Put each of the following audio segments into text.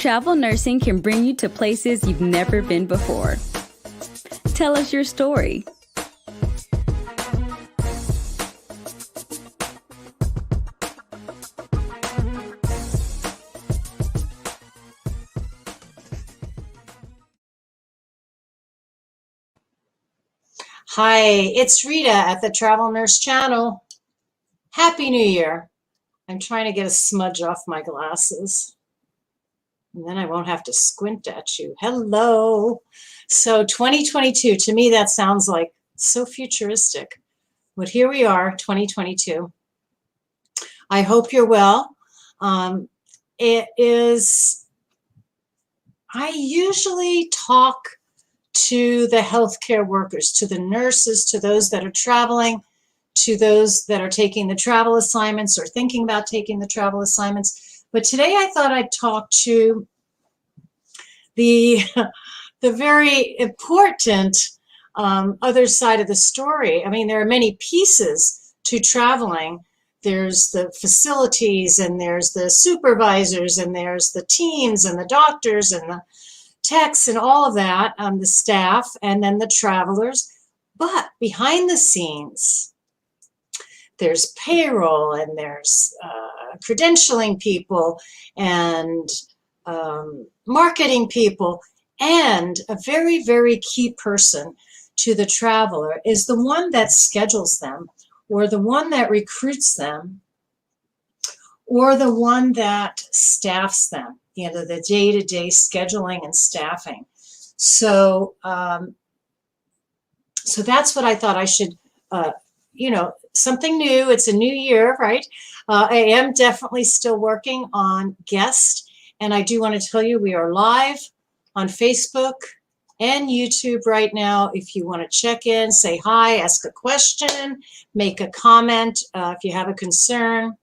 Travel nursing can bring you to places you've never been before. Tell us your story. Hi, it's Rita at the Travel Nurse Channel. Happy New Year. I'm trying to get a smudge off my glasses, and then I won't have to squint at you. Hello. So 2022, to me that sounds like so futuristic. But here we are, 2022. I hope you're well. I usually talk to the healthcare workers, to the nurses, to those that are traveling, to those that are taking the travel assignments or thinking about taking the travel assignments. But today I thought I'd talk to the very important other side of the story. I mean, there are many pieces to traveling. There's the facilities, and there's the supervisors, and there's the teams, and the doctors, and the techs, and all of that, the staff, and then the travelers. But behind the scenes, there's payroll, and there's credentialing people, and marketing people, and a very, very key person to the traveler is the one that schedules them, or the one that recruits them, or the one that staffs them, you know, the day-to-day scheduling and staffing. So, so that's what I thought I should, something new. It's a new year, right? I am definitely still working on guests, and I do want to tell you we are live on Facebook and YouTube right now. If you want to check in, say hi, ask a question, make a comment, if you have a concern,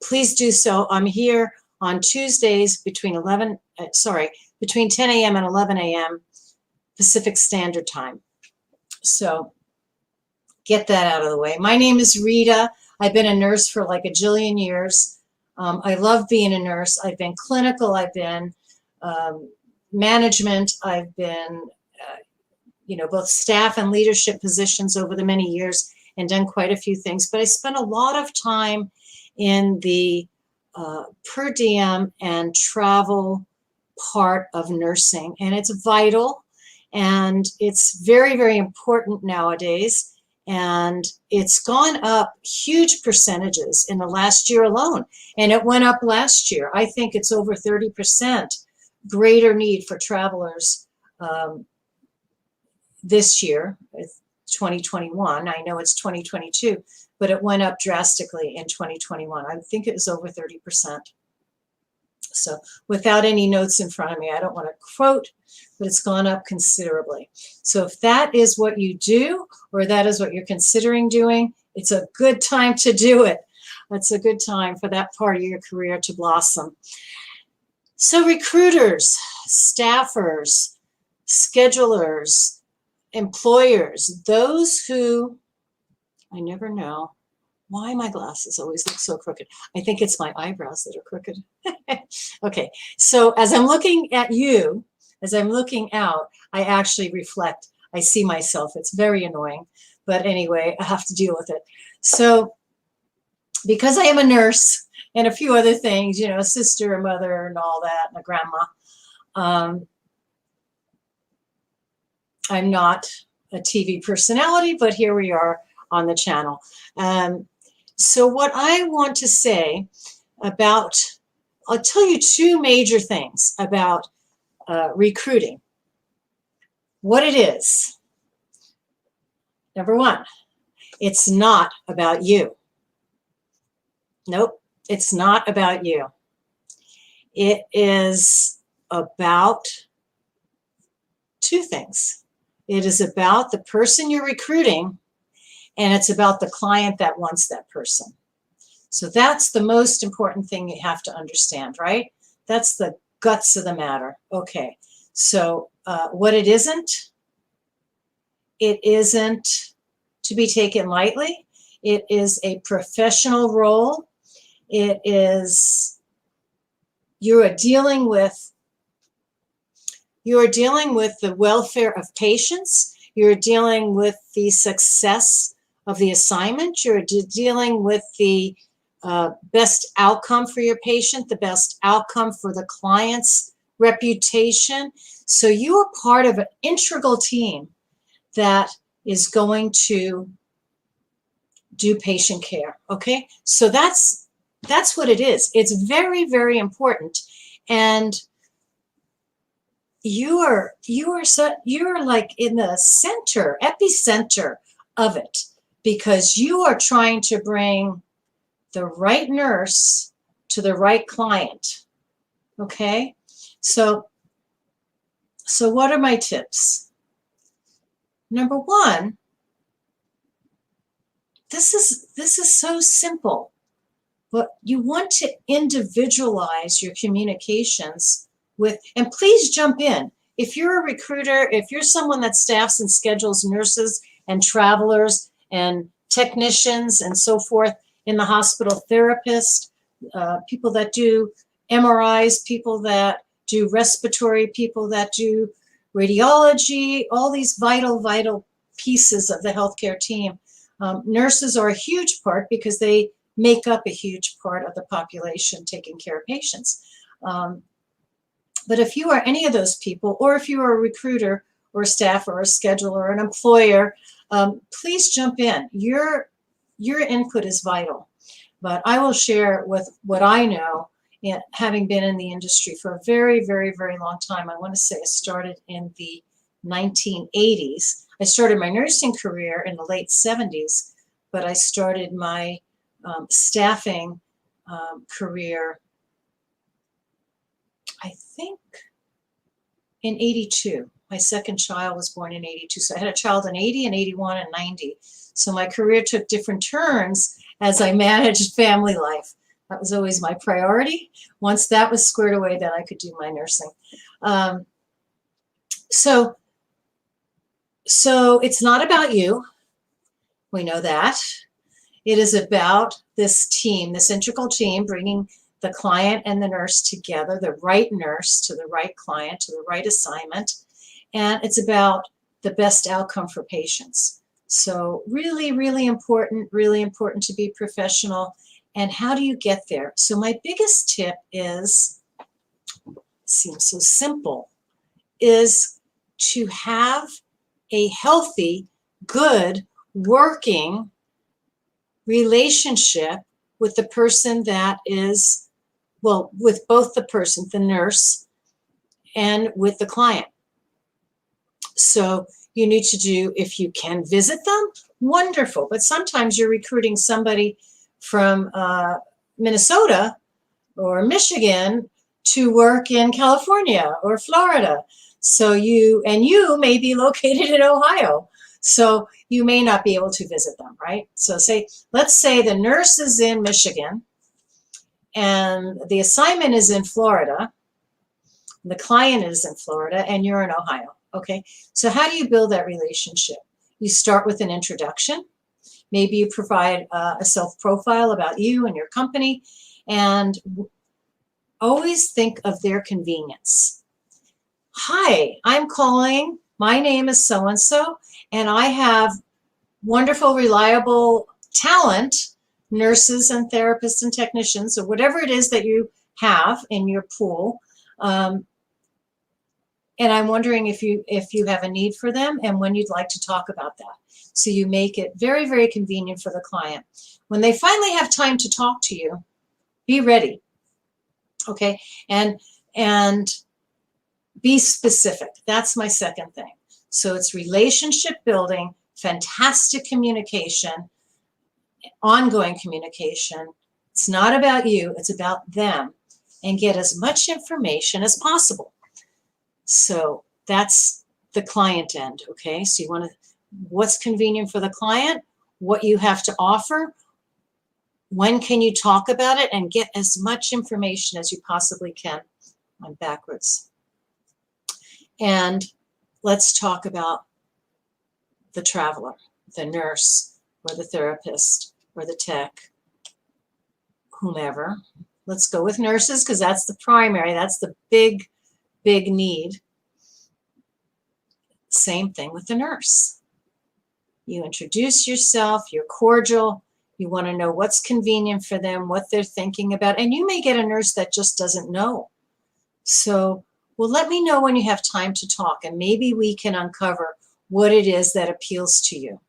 please do so. I'm here on Tuesdays between 10 a.m. and 11 a.m. Pacific Standard Time. So get that out of the way. My name is Rita. I've been a nurse for like a jillion years. I love being a nurse. I've been clinical. I've been management. I've been, both staff and leadership positions over the many years, and done quite a few things. But I spent a lot of time in the per diem and travel part of nursing, and it's vital, and it's very, very important nowadays, and it's gone up huge percentages in the last year alone, and it went up last year. I think it's over 30% greater need for travelers this year, 2021. I know it's 2022, but it went up drastically in 2021. I think it was over 30%. So without any notes in front of me, I don't want to quote, but it's gone up considerably. So if that is what you do, or that is what you're considering doing, it's a good time to do it. It's a good time for that part of your career to blossom. So recruiters, staffers, schedulers, employers, those who, I never know why my glasses always look so crooked. I think it's my eyebrows that are crooked. Okay, so as I'm looking at you, as I'm looking out, I actually reflect. I see myself. It's very annoying, but anyway, I have to deal with it. So because I am a nurse and a few other things, a sister, a mother, and all that, and a grandma, I'm not a TV personality, but here we are on the channel. So what I want to say about, I'll tell you two major things about recruiting. What it is. Number one, it's not about you. Nope, it's not about you. It is about two things. It is about the person you're recruiting, and it's about the client that wants that person. So that's the most important thing you have to understand, right? That's the guts of the matter. Okay, so what it isn't to be taken lightly. It is a professional role. It is you are dealing with the welfare of patients. You're dealing with the success of the assignment. You're dealing with the best outcome for your patient, the best outcome for the client's reputation. So you are part of an integral team that is going to do patient care. Okay, so that's what it is. It's very, very important, and you're like in the center, epicenter of it, because you are trying to bring the right nurse to the right client. Okay, so what are my tips? Number one, this is so simple, but you want to individualize your communications with, and please jump in. If you're a recruiter, if you're someone that staffs and schedules nurses and travelers and technicians and so forth in the hospital, therapists, people that do MRIs, people that do respiratory, people that do radiology, all these vital pieces of the healthcare team. Nurses are a huge part because they make up a huge part of the population taking care of patients. But if you are any of those people, or if you are a recruiter or a staff or a scheduler or an employer, please jump in. Your input is vital. But I will share with what I know, having been in the industry for a very, very, very long time. I want to say I started in the 1980s. I started my nursing career in the late 70s, but I started my staffing career, I think, in 82. My second child was born in 82. So I had a child in 80 and 81 and 90. So my career took different turns as I managed family life. That was always my priority. Once that was squared away, then I could do my nursing. So it's not about you. We know that. It is about this team, this integral team, bringing the client and the nurse together, the right nurse to the right client, to the right assignment. And it's about the best outcome for patients. So really, really important to be professional. And how do you get there? So my biggest tip is, seems so simple, is to have a healthy, good, working relationship with the person that is, well, with both the person, the nurse, and with the client. So you need to do, if you can visit them, wonderful. But sometimes you're recruiting somebody from Minnesota or Michigan to work in California or Florida. So you may be located in Ohio. So you may not be able to visit them, right? So let's say the nurse is in Michigan and the assignment is in Florida, the client is in Florida, and you're in Ohio. Okay, so how do you build that relationship? You start with an introduction. Maybe you provide a self-profile about you and your company, and always think of their convenience. Hi, I'm calling. My name is so-and-so, and I have wonderful, reliable talent, nurses and therapists and technicians, or whatever it is that you have in your pool. And I'm wondering if you have a need for them and when you'd like to talk about that. So you make it very, very convenient for the client. When they finally have time to talk to you, be ready, okay? And be specific. That's my second thing. So it's relationship building, fantastic communication, ongoing communication. It's not about you, it's about them, and get as much information as possible. So that's the client end, okay? So you want to, what's convenient for the client, what you have to offer, when can you talk about it, and get as much information as you possibly can. I'm backwards. And let's talk about the traveler, the nurse, or the therapist, or the tech, whomever. let's go with nurses because that's the primary, that's the big need. Same thing with the nurse. You introduce yourself, you're cordial, you want to know what's convenient for them, what they're thinking about, and you may get a nurse that just doesn't know. So, well, let me know when you have time to talk, and maybe we can uncover what it is that appeals to you.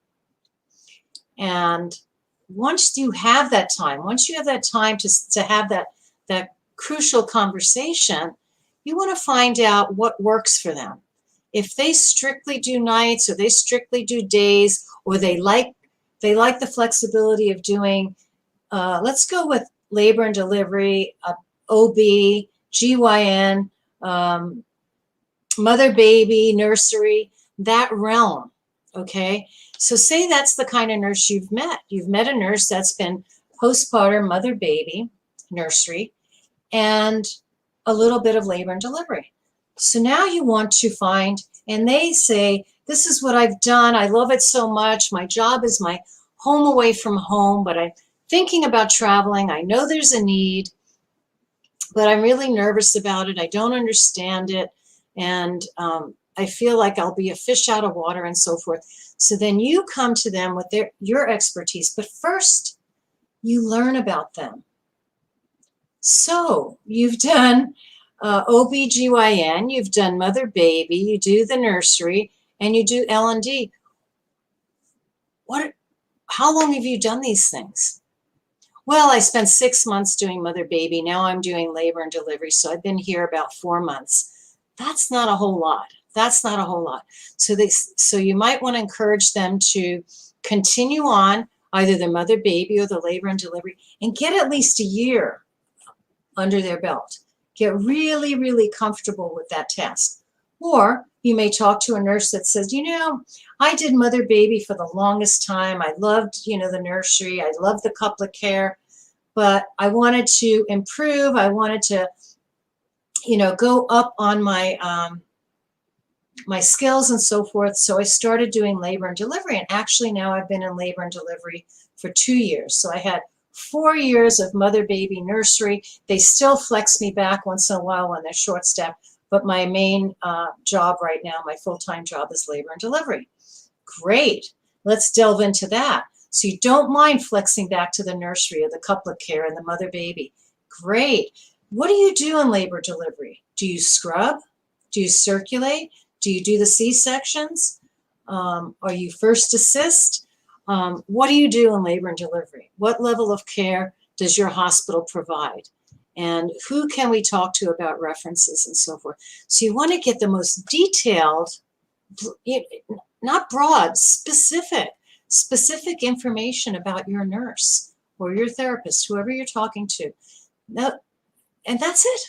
And once you have that time, to have that crucial conversation, you want to find out what works for them. If they strictly do nights, or they strictly do days, or they like the flexibility of doing, let's go with labor and delivery, OB, GYN, mother baby, nursery, that realm, okay? So say that's the kind of nurse you've met. You've met a nurse that's been postpartum, mother baby, nursery, and a little bit of labor and delivery. So now you want to find, and they say, this is what I've done. I love it so much. My job is my home away from home, but I'm thinking about traveling. I know there's a need, but I'm really nervous about it. I don't understand it. And I feel like I'll be a fish out of water and so forth. So then you come to them with your expertise, but first you learn about them. So you've done OBGYN, you've done mother baby, you do the nursery, and you do L&D. How long have you done these things? Well, I spent 6 months doing mother baby. Now I'm doing labor and delivery. So I've been here about 4 months. That's not a whole lot. That's not a whole lot. So you might want to encourage them to continue on either the mother baby or the labor and delivery and get at least a year under their belt. Get really, really comfortable with that task. Or you may talk to a nurse that says, you know, I did mother baby for the longest time. I loved, the nursery. I loved the couplet care, but I wanted to improve. I wanted to, go up on my my skills and so forth. So I started doing labor and delivery. And actually now I've been in labor and delivery for 2 years. So I had 4 years of mother baby nursery. They still flex me back once in a while when they're short staffed. But my main job right now, my full-time job, is labor and delivery. Great. Let's delve into that. So you don't mind flexing back to the nursery or the couplet care and the mother baby. Great. What do you do in labor delivery? Do you scrub? Do you circulate? Do you do the C-sections? Are you first assist? What do you do in labor and delivery? What level of care does your hospital provide? And who can we talk to about references and so forth? So you want to get the most detailed, not broad, specific information about your nurse or your therapist, whoever you're talking to. Now, and that's it.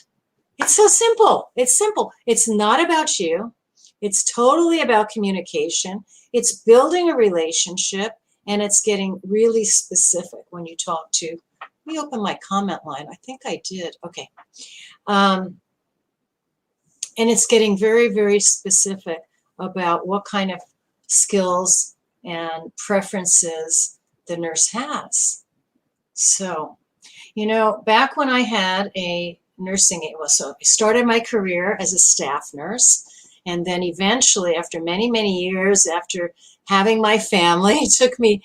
It's so simple. It's simple. It's not about you. It's totally about communication. It's building a relationship, and it's getting really specific when you talk to. Let me open my comment line. I think I did. Okay. And it's getting very, very specific about what kind of skills and preferences the nurse has. So, back when I had a nursing, so I started my career as a staff nurse. And then eventually, after many, many years, after having my family, it took me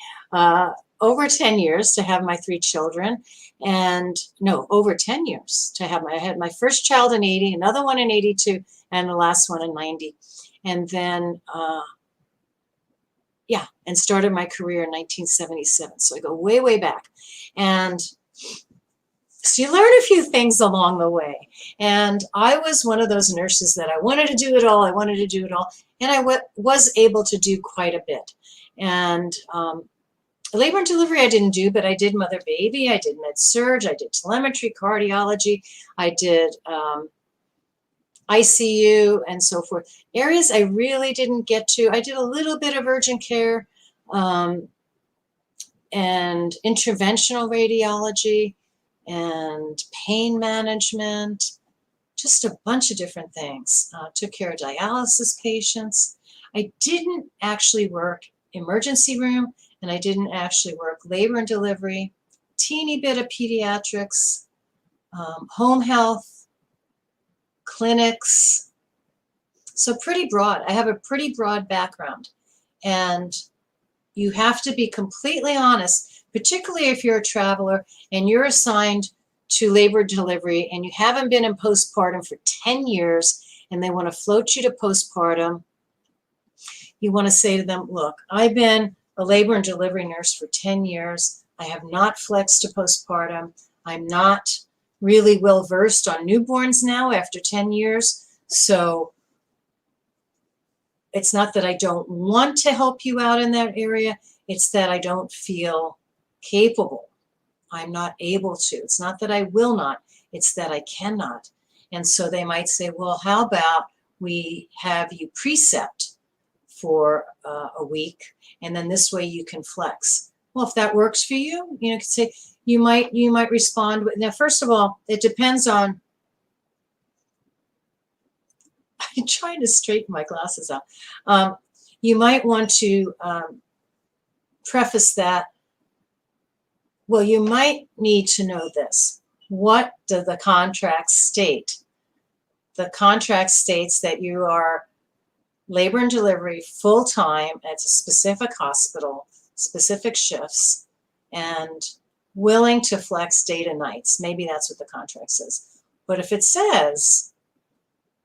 over 10 years to have my 3 children. And no, over 10 years to have I had my first child in 80, another one in 82, and the last one in 90. And then, and started my career in 1977. So I go way, way back. And so you learn a few things along the way. And I was one of those nurses that I wanted to do it all. And I was able to do quite a bit. And labor and delivery I didn't do, but I did mother baby, I did med surg, I did telemetry, cardiology, I did ICU and so forth. Areas I really didn't get to. I did a little bit of urgent care and interventional radiology and pain management, just a bunch of different things. Took care of dialysis patients. I didn't actually work emergency room, and I didn't actually work labor and delivery, teeny bit of pediatrics, home health, clinics. So pretty broad. I have a pretty broad background. And you have to be completely honest, particularly if you're a traveler and you're assigned to labor and delivery and you haven't been in postpartum for 10 years and they want to float you to postpartum. You want to say to them, look, I've been a labor and delivery nurse for 10 years. I have not flexed to postpartum. I'm not really well versed on newborns now after 10 years. So it's not that I don't want to help you out in that area. It's that I don't feel capable. I'm not able to. It's not that I will not. It's that I cannot. And so they might say, well, how about we have you precept for a week, and then this way you can flex. Well, if that works for you, you know, say you might respond with, now, first of all, it depends on, I'm trying to straighten my glasses out. You might want to preface that, well, you might need to know this. What do the contracts state? The contract states that you are labor and delivery full-time at a specific hospital, specific shifts, and willing to flex day to nights. Maybe that's what the contract says. But if it says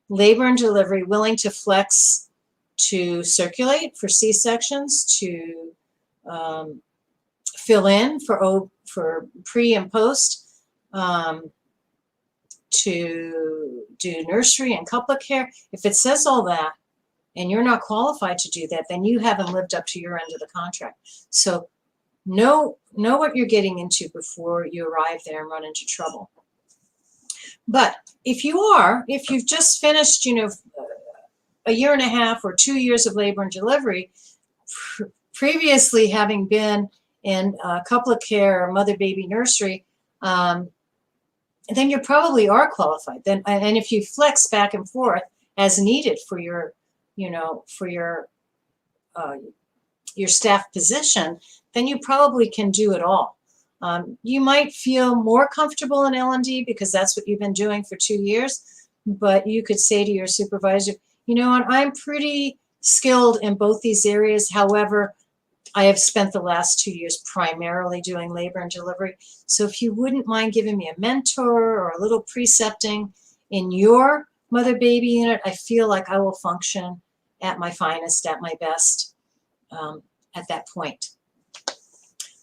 labor and delivery willing to flex to circulate for C-sections, to fill in for pre and post, to do nursery and couplet care, if it says all that, and you're not qualified to do that, then you haven't lived up to your end of the contract. So know what you're getting into before you arrive there and run into trouble. But if you've just finished, you know, a year and a half or 2 years of labor and delivery, previously having been in couplet care or mother-baby nursery, then you probably are qualified. Then, and if you flex back and forth as needed for your, you know, for your staff position, then you probably can do it all. You might feel more comfortable in L&D because that's what you've been doing for 2 years, but you could say to your supervisor, you know what, I'm pretty skilled in both these areas. However, I have spent the last 2 years primarily doing labor and delivery. So if you wouldn't mind giving me a mentor or a little precepting in your mother-baby unit, I feel like I will function at my finest, at my best at that point.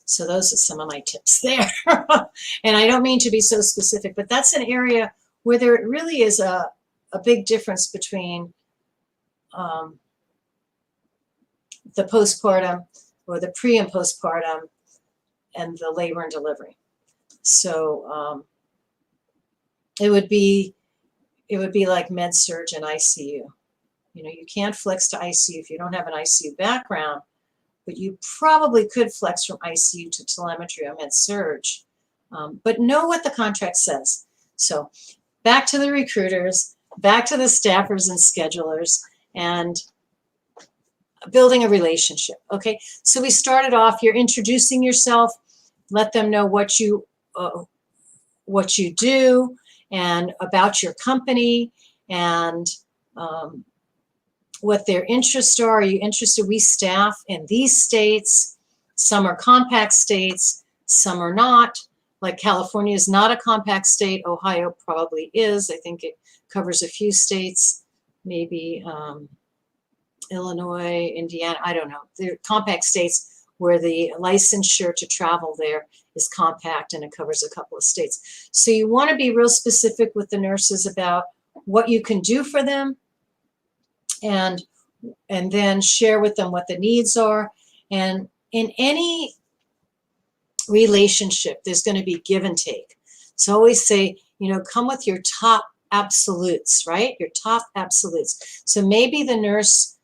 So those are some of my tips there. And I don't mean to be so specific, but that's an area where there really is a big difference between the postpartum or the pre and postpartum and the labor and delivery. So it would be like med surg and ICU. You know, you can't flex to ICU if you don't have an ICU background, but you probably could flex from ICU to telemetry or med surg. But know what the contract says. So back to the recruiters, back to the staffers and schedulers, and building a relationship. Okay, so we started off, you're introducing yourself, let them know what you do and about your company and what their interests are. Are you interested? We staff in these states. Some are compact states, some are not. Like California is not a compact state. Ohio probably is. I think it covers a few states, maybe Illinois, Indiana, I don't know. They're compact states where the licensure to travel there is compact and it covers a couple of states. So you want to be real specific with the nurses about what you can do for them, and then share with them what the needs are. And in any relationship, there's going to be give and take. So always say, you know, come with your top absolutes, right? Your top absolutes. So maybe the nurse,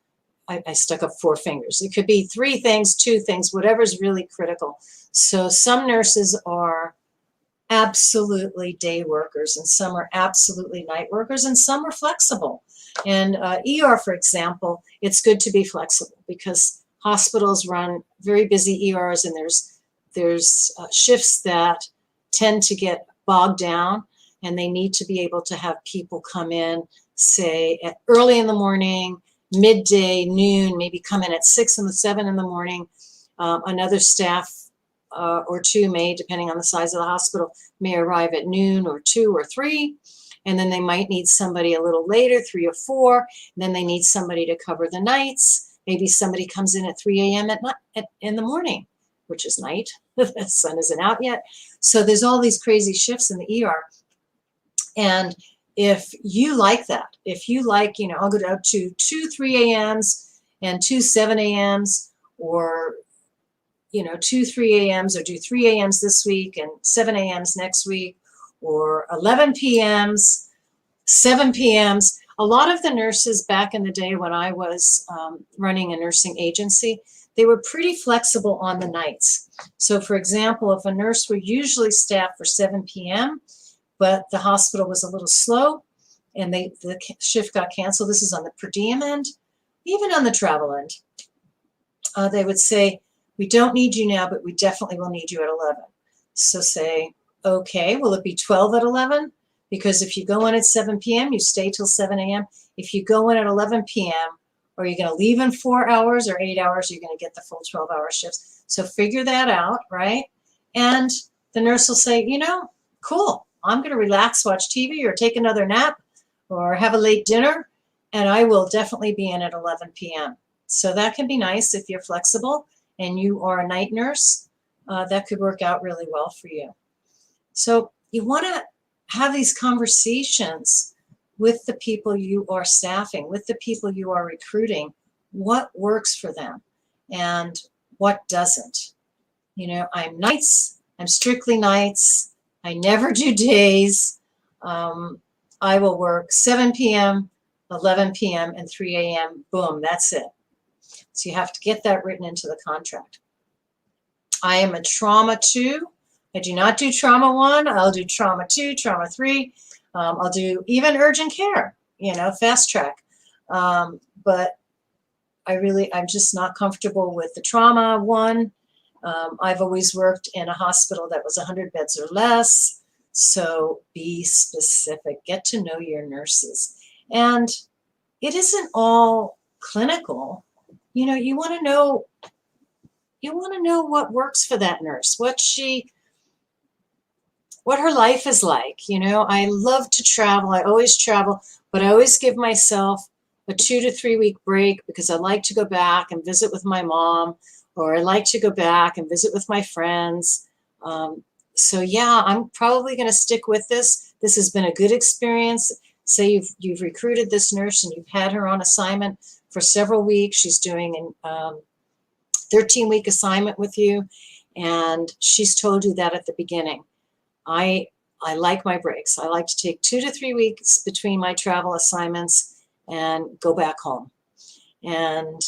I stuck up 4 fingers. It could be 3 things, 2 things, whatever's really critical. So some nurses are absolutely day workers, and some are absolutely night workers, and some are flexible. And ER, for example, it's good to be flexible because hospitals run very busy ERs, and there's shifts that tend to get bogged down, and they need to be able to have people come in, say, at early in the morning, midday, noon, maybe come in at 6 and 7 in the morning. Another staff or two may, depending on the size of the hospital, may arrive at noon or 2 or 3. And then they might need somebody a little later, 3 or 4. And then they need somebody to cover the nights. Maybe somebody comes in at 3 a.m. in the morning, which is night. The sun isn't out yet. So there's all these crazy shifts in the ER. And if you like that, if you like, I'll go up to 2 3 a.m.s and 2 7 a.m.s, or 2 3 a.m.s, or do 3 a.m.s this week and 7 a.m.s next week, or 11 p.m.s, 7 p.m.s. A lot of the nurses back in the day when I was running a nursing agency, they were pretty flexible on the nights. So for example, if a nurse were usually staffed for 7 p.m., but the hospital was a little slow and the shift got canceled, this is on the per diem end, even on the travel end, they would say, we don't need you now, but we definitely will need you at 11. So say, okay, will it be 12 at 11? Because if you go in at 7 p.m., you stay till 7 a.m. If you go in at 11 p.m., or you're going to leave in 4 hours or 8 hours, you're going to get the full 12-hour shifts. So figure that out, right? And the nurse will say, cool, I'm going to relax, watch TV, or take another nap, or have a late dinner, and I will definitely be in at 11 p.m. So that can be nice if you're flexible and you are a night nurse. That could work out really well for you. So you want to have these conversations with the people you are staffing, with the people you are recruiting, what works for them and what doesn't. I'm nights, I'm strictly nights, I never do days. I will work 7 p.m., 11 p.m., and 3 a.m. Boom, that's it. So you have to get that written into the contract. I am a trauma 2. I do not do trauma 1. I'll do trauma 2, trauma 3. I'll do even urgent care, fast track. But I'm just not comfortable with the trauma 1. I've always worked in a hospital that was 100 beds or less. So be specific. Get to know your nurses. And it isn't all clinical. You want to know what works for that nurse, what her life is like. I love to travel. I always travel, but I always give myself a 2 to 3 week break because I like to go back and visit with my mom, or I like to go back and visit with my friends. So yeah, I'm probably going to stick with this. This has been a good experience. Say you've recruited this nurse and you've had her on assignment for several weeks. She's doing a 13-week assignment with you, and she's told you that at the beginning. I like my breaks. I like to take 2 to 3 weeks between my travel assignments and go back home. And,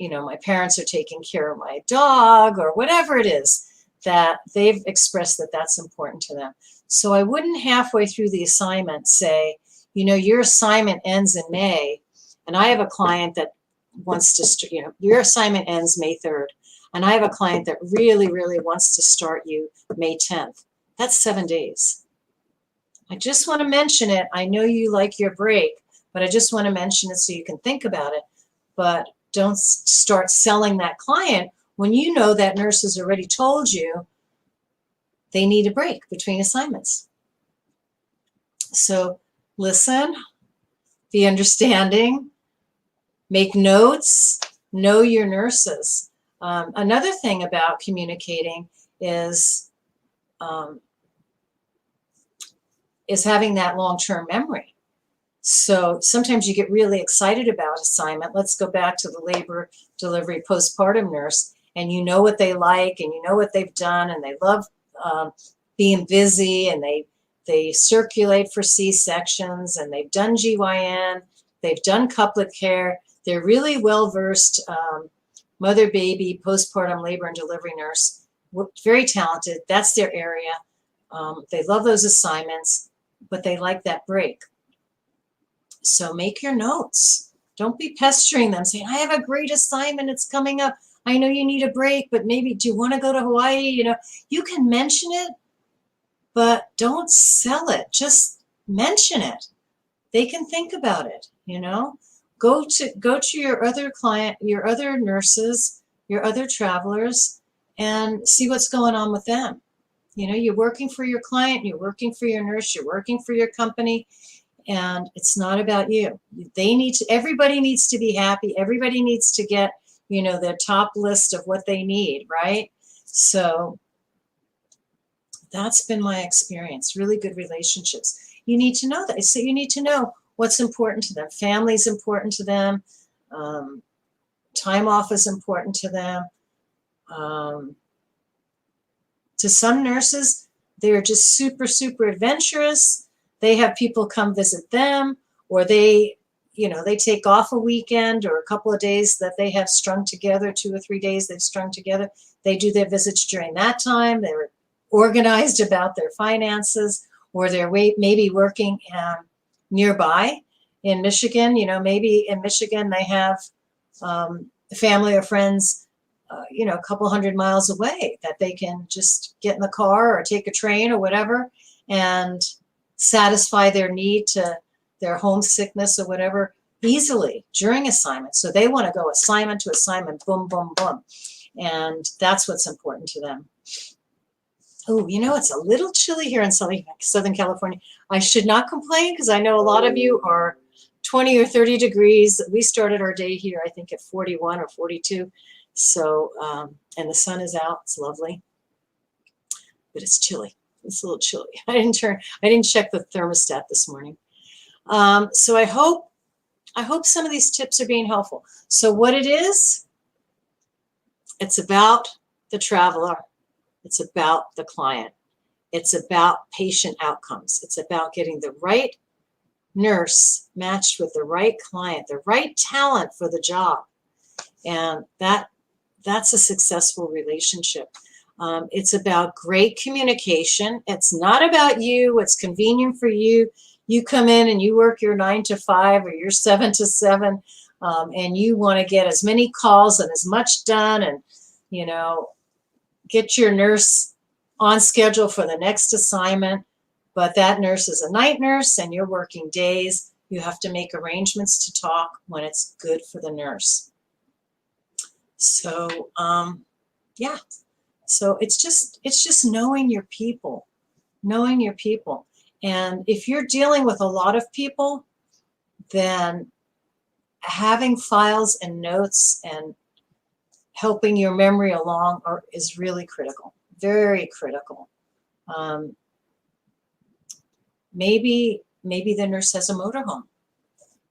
my parents are taking care of my dog or whatever it is that they've expressed that that's important to them. So I wouldn't halfway through the assignment say, your assignment ends in May, and I have a client that wants to, your assignment ends May 3rd, and I have a client that really, really wants to start you May 10th. That's 7 days. I just want to mention it. I know you like your break, but I just want to mention it so you can think about it. But don't start selling that client when you know that nurse has already told you they need a break between assignments. So listen, be understanding, make notes, know your nurses. Another thing about communicating is having that long-term memory. So sometimes you get really excited about assignment. Let's go back to the labor, delivery, postpartum nurse, and you know what they like, and you know what they've done, and they love being busy, and they circulate for C-sections, and they've done GYN, they've done couplet care. They're really well-versed mother, baby, postpartum labor and delivery nurse. Very talented. That's their area. They love those assignments, but they like that break. So make your notes. Don't be pestering them saying, I have a great assignment. It's coming up. I know you need a break, but maybe do you want to go to Hawaii? You can mention it, but don't sell it. Just mention it. They can think about it, you know. Go to your other client, your other nurses, your other travelers, and see what's going on with them. You know, you're working for your client, you're working for your nurse, you're working for your company, and it's not about you. Everybody needs to be happy. Everybody needs to get, you know, their top list of what they need, right? So that's been my experience. Really good relationships. You need to know that. So you need to know what's important to them. Family's important to them. Time off is important to them. To some nurses, they're just super, super adventurous. They have people come visit them, or they take off a weekend or a couple of days that they have strung together, 2 or 3 days they've strung together. They do their visits during that time. They're organized about their finances, or they're maybe working nearby in Michigan. You know, maybe in Michigan they have family or friends, a couple 100 miles away that they can just get in the car or take a train or whatever and satisfy their need to their homesickness or whatever easily during assignment. So they want to go assignment to assignment, boom, boom, boom. And that's what's important to them. Oh, you know, it's a little chilly here in Southern California. I should not complain because I know a lot of you are 20 or 30 degrees. We started our day here, I think, at 41 or 42. So, and the sun is out. It's lovely, but it's chilly. It's a little chilly. I didn't check the thermostat this morning. So I hope some of these tips are being helpful. So what it is, it's about the traveler. It's about the client. It's about patient outcomes. It's about getting the right nurse matched with the right client, the right talent for the job. And that's a successful relationship. It's about great communication. It's not about you, what's convenient for you. You come in and you work your 9 to 5 or your 7 to 7, and you want to get as many calls and as much done, and, you know, get your nurse on schedule for the next assignment. But that nurse is a night nurse and you're working days. You have to make arrangements to talk when it's good for the nurse. So, yeah. So it's just knowing your people, And if you're dealing with a lot of people, then having files and notes and helping your memory along is really critical, very critical. Maybe the nurse has a motorhome.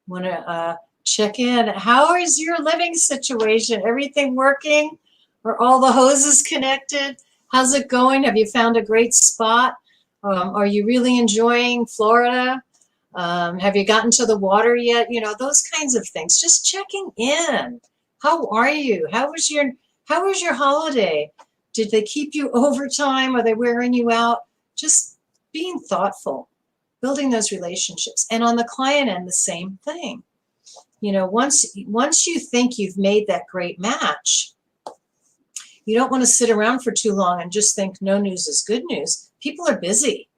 Want to check in. How is your living situation? Everything working? Are all the hoses connected? How's it going? Have you found a great spot? Are you really enjoying Florida? Have you gotten to the water yet? You know, those kinds of things. Just checking in. How are you? How was your holiday? Did they keep you overtime? Are they wearing you out? Just being thoughtful, building those relationships. And on the client end, the same thing. You know, once you think you've made that great match, you don't want to sit around for too long and just think no news is good news. People are busy.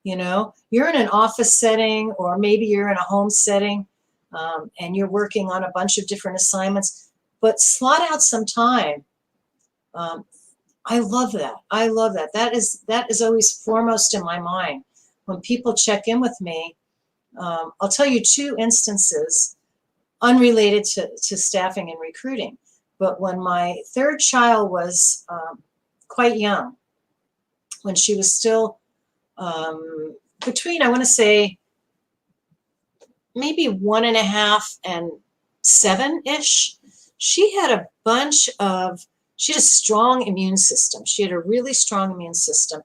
You know, you're in an office setting, or maybe you're in a home setting, and you're working on a bunch of different assignments, but slot out some time. I love that. I love that. That is always foremost in my mind. When people check in with me, I'll tell you 2 instances unrelated to staffing and recruiting. But when my 3rd child was quite young, when she was still between, I want to say, maybe 1.5 and 7-ish, she had a strong immune system. She had a really strong immune system,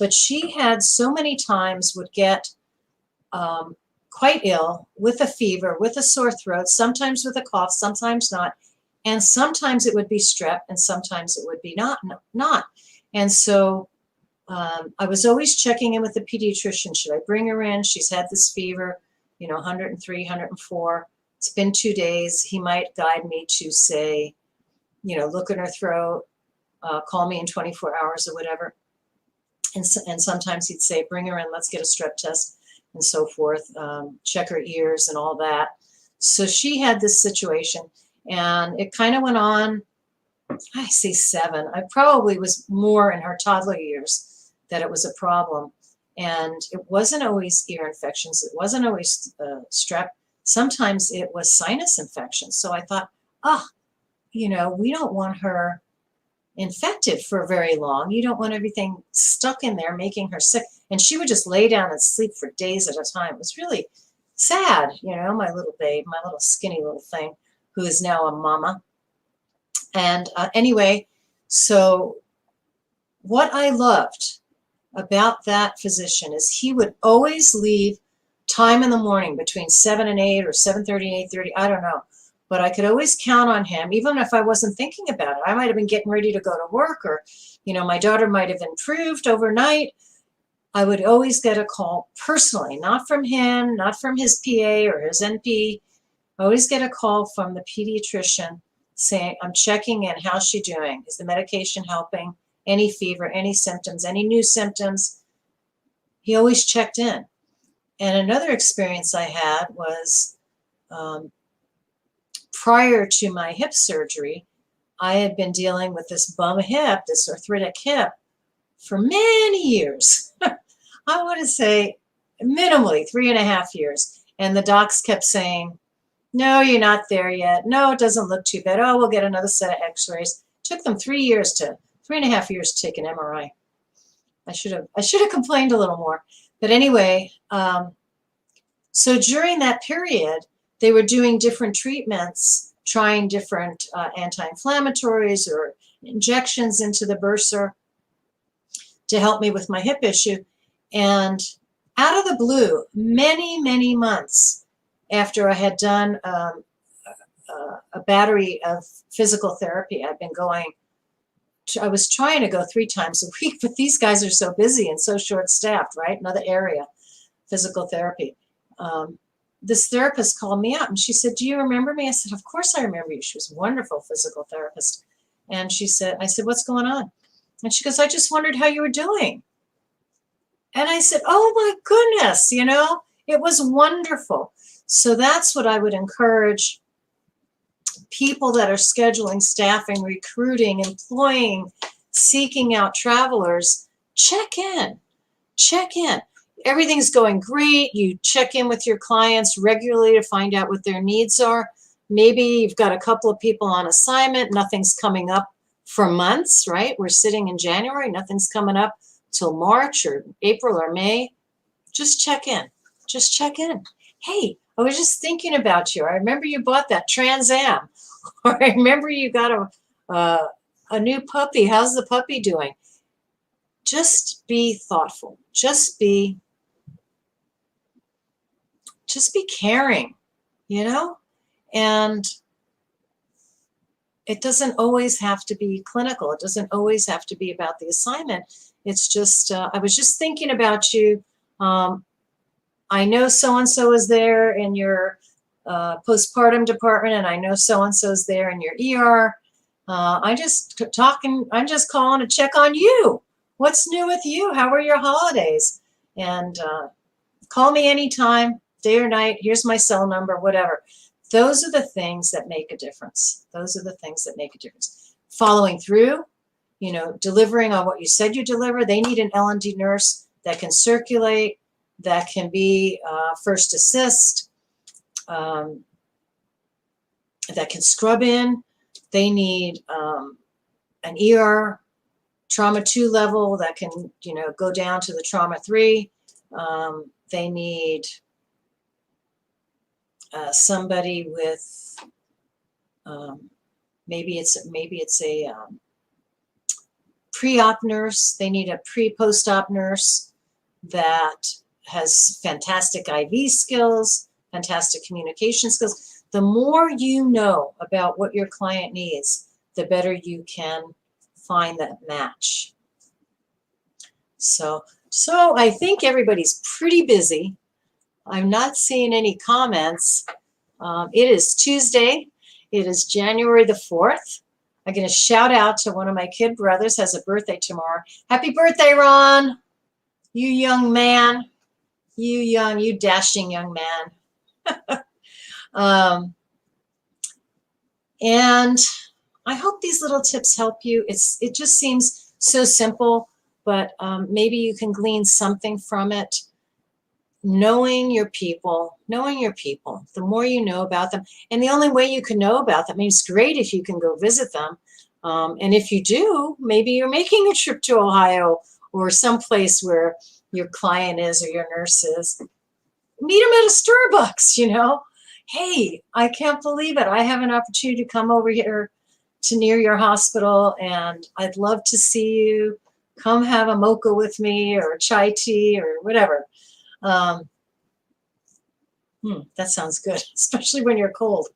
but she had so many times would get quite ill with a fever, with a sore throat, sometimes with a cough, sometimes not. And sometimes it would be strep, and sometimes it would be not. And so I was always checking in with the pediatrician. Should I bring her in? She's had this fever, 103, 104. It's been 2 days. He might guide me to say, look at her throat, call me in 24 hours or whatever. And sometimes he'd say, bring her in, let's get a strep test. and so forth, check her ears and all that. So she had this situation, and it kind of went on, I say 7. I probably was more in her toddler years that it was a problem. And it wasn't always ear infections. It wasn't always strep. Sometimes it was sinus infections. So I thought, we don't want her infected for very long. You don't want everything stuck in there making her sick. And she would just lay down and sleep for days at a time. It was really sad, my little babe, my little skinny little thing, who is now a mama. And anyway, so what I loved about that physician is he would always leave time in the morning between 7 and 8 or 7:30 and 8:30, I don't know. But I could always count on him, even if I wasn't thinking about it. I might have been getting ready to go to work, or, my daughter might have improved overnight. I would always get a call personally, not from him, not from his PA or his NP. I always get a call from the pediatrician saying, I'm checking in, how's she doing? Is the medication helping? Any fever, any symptoms, any new symptoms? He always checked in. And another experience I had was prior to my hip surgery, I had been dealing with this bum hip, this arthritic hip, for many years. I want to say minimally 3.5 years. And the docs kept saying, no, you're not there yet. No, it doesn't look too bad. Oh, we'll get another set of x-rays. Took them 3.5 years to take an MRI. I should have complained a little more. But anyway, so during that period, they were doing different treatments, trying different anti-inflammatories or injections into the bursa to help me with my hip issue. And out of the blue, many, many months after I had done a battery of physical therapy, I was trying to go 3 times a week, but these guys are so busy and so short-staffed, right? Another area, physical therapy. This therapist called me up and she said, do you remember me? I said, of course I remember you. She was a wonderful physical therapist. And I said, what's going on? And she goes, I just wondered how you were doing. And I said, oh my goodness, it was wonderful. So that's what I would encourage people that are scheduling, staffing, recruiting, employing, seeking out travelers. Check in. Everything's going great. You check in with your clients regularly to find out what their needs are. Maybe you've got a couple of people on assignment. Nothing's coming up for months, right? We're sitting in January. Nothing's coming up till March or April or May. Just check in. Hey, I was just thinking about you. I remember you bought that Trans Am. Or I remember you got a new puppy. How's the puppy doing? Just be thoughtful. Just be caring, And it doesn't always have to be clinical. It doesn't always have to be about the assignment. It's just, I was just thinking about you. I know so-and-so is there in your postpartum department, and I know so-and-so is there in your ER. I'm just calling to check on you. What's new with you? How are your holidays? And call me anytime, day or night. Here's my cell number, whatever. Those are the things that make a difference. Following through, delivering on what you said you deliver. They need an L&D nurse that can circulate, that can be first assist, that can scrub in. They need an ER trauma 2 level that can, go down to the trauma 3. They need somebody with maybe it's a pre-op nurse. They need a pre-post-op nurse that has fantastic IV skills, fantastic communication skills. The more you know about what your client needs, the better you can find that match. So I think everybody's pretty busy. I'm not seeing any comments. It is Tuesday. It is January the 4th. I'm going to shout out to one of my kid brothers, has a birthday tomorrow. Happy birthday, Ron. You young man. you dashing young man. And I hope these little tips help you. It just seems so simple, but maybe you can glean something from it. Knowing your people, the more you know about them. And the only way you can know about them, I mean, it's great if you can go visit them. And if you do, maybe you're making a trip to Ohio or someplace where your client is or your nurse is. Meet them at a Starbucks, you know. Hey, I can't believe it. I have an opportunity to come over here to near your hospital, and I'd love to see you. Come have a mocha with me or chai tea or whatever. That sounds good, especially when you're cold.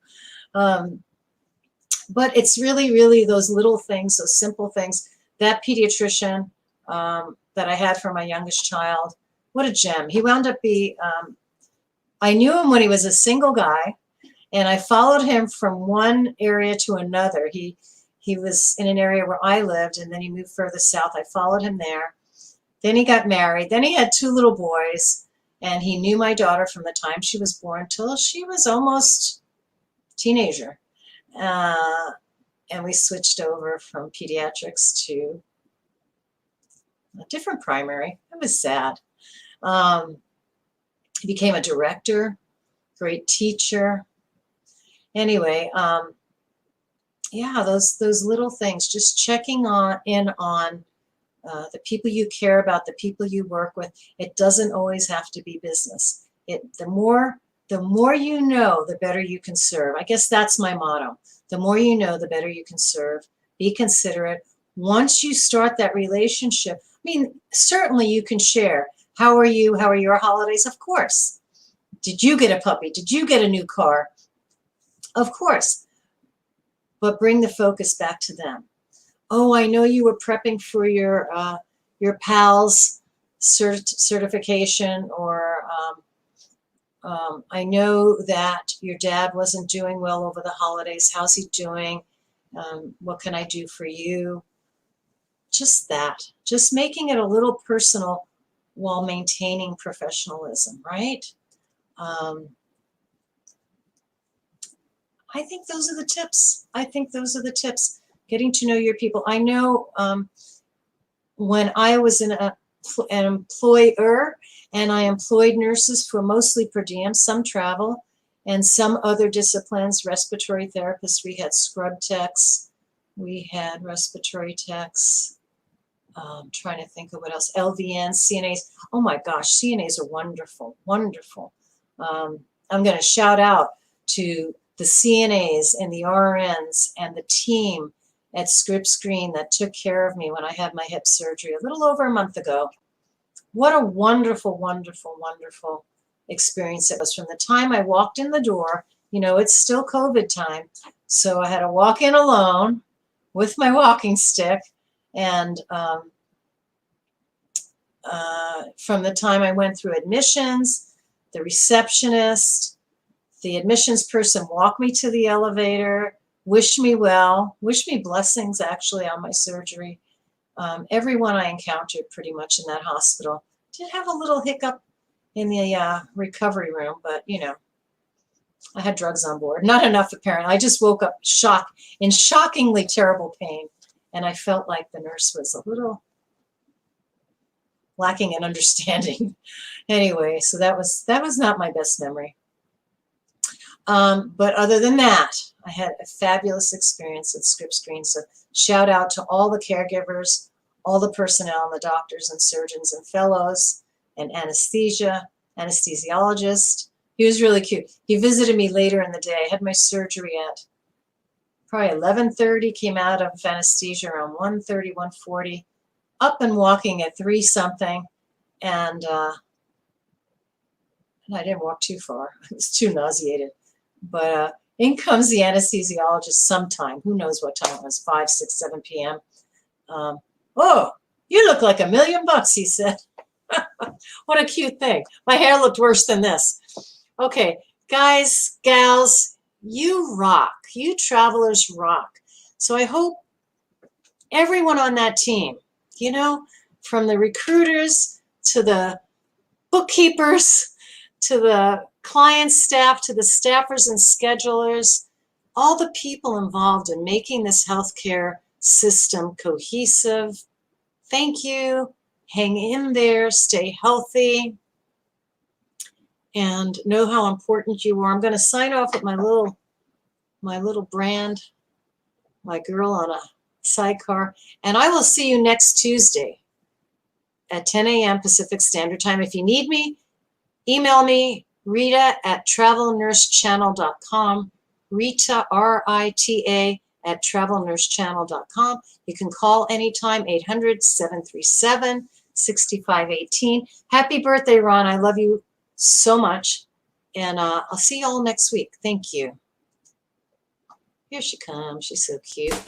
But it's really, really those little things, those simple things. That pediatrician that I had for my youngest child, what a gem. He wound up I knew him when he was a single guy, and I followed him from one area to another. He was in an area where I lived, and then he moved further south. I followed him there. Then he got married. Then he had 2 little boys, and he knew my daughter from the time she was born till she was almost teenager. And we switched over from pediatrics to a different primary. It was sad. He became a director, great teacher. Anyway, yeah, those little things, just checking in on the people you care about, the people you work with. It doesn't always have to be business. The more you know, the better you can serve. I guess that's my motto. The more you know, the better you can serve. Be considerate. Once you start that relationship, I mean, certainly you can share. How are you? How are your holidays? Of course. Did you get a puppy? Did you get a new car? Of course. But bring the focus back to them. Oh, I know you were prepping for your PALS certification, or I know that your dad wasn't doing well over the holidays. How's he doing? What can I do for you? Just that. Just making it a little personal while maintaining professionalism, right? I think those are the tips. Getting to know your people. I know when I was an employer and I employed nurses for mostly per diem, some travel, and some other disciplines, respiratory therapists, we had scrub techs, we had respiratory techs, trying to think of what else, LVNs, CNAs. Oh my gosh, CNAs are wonderful, wonderful. I'm going to shout out to the CNAs and the RNs and the team at Scripps Green that took care of me when I had my hip surgery a little over a month ago. What a wonderful, wonderful, wonderful experience it was. From the time I walked in the door, you know, it's still COVID time, so I had to walk in alone with my walking stick, and from the time I went through admissions, the receptionist, the admissions person walked me to the elevator, wished me well, wished me blessings actually on my surgery. Everyone I encountered pretty much in that hospital. Did have a little hiccup in the recovery room, but you know, I had drugs on board. Not enough apparently. I just woke up in shockingly terrible pain, and I felt like the nurse was a little lacking in understanding. Anyway, so that was not my best memory. But other than that, I had a fabulous experience at Scripps Green. So shout out to all the caregivers, all the personnel, and the doctors and surgeons and fellows and anesthesiologist. He was really cute. He visited me later in the day. I had my surgery at probably 11:30, came out of anesthesia around 1:30, 1:40, up and walking at 3-something, and I didn't walk too far. I was too nauseated. But in comes the anesthesiologist sometime. Who knows what time it was, 5, 6, 7 p.m. Oh, you look like $1 million, he said. What a cute thing. My hair looked worse than this. Okay, guys, gals, you rock. You travelers rock. So I hope everyone on that team, you know, from the recruiters to the bookkeepers, to the client staff, to the staffers and schedulers, all the people involved in making this healthcare system cohesive. Thank you. Hang in there, stay healthy, and know how important you are. I'm going to sign off with my little brand, my girl on a sidecar, and I will see you next Tuesday at 10 a.m. Pacific Standard Time. If you need me, email me, Rita@travelnursechannel.com, Rita, R-I-T-A, at travelnursechannel.com. You can call anytime, 800-737-6518. Happy birthday, Ron. I love you so much. And I'll see you all next week. Thank you. Here she comes. She's so cute.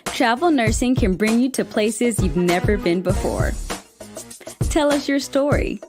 Travel nursing can bring you to places you've never been before. Tell us your story.